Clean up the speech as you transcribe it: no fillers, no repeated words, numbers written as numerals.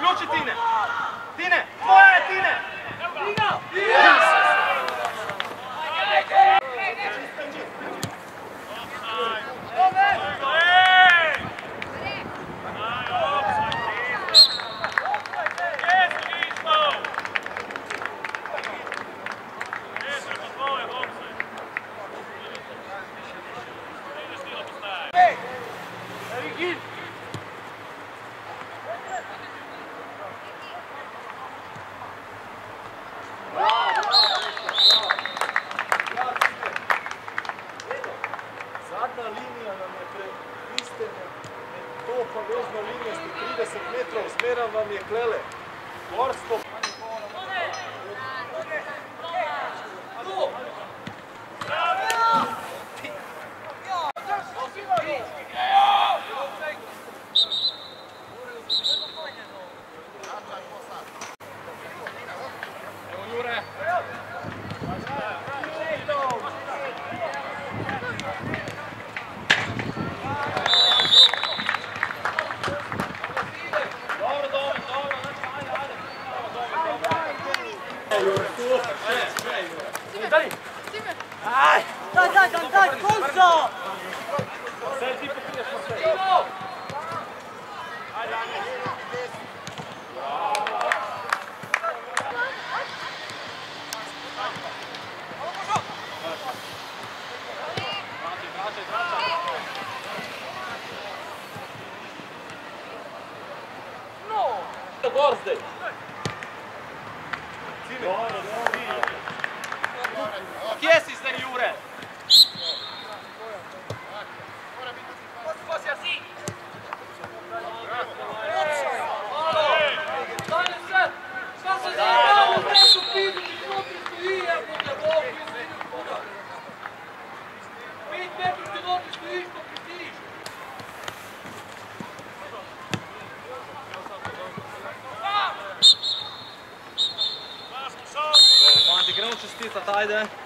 Ključi Tine! Tine! Tvoja je Tine! Zadnja linija nam je pristene, topa vezna linija ste 30 metrov, zmeram vam je klele. Gorsko. Evo Jure! Daj, konco! Gor Kje si zdaj, Jure? Gremo čestitat, ajde.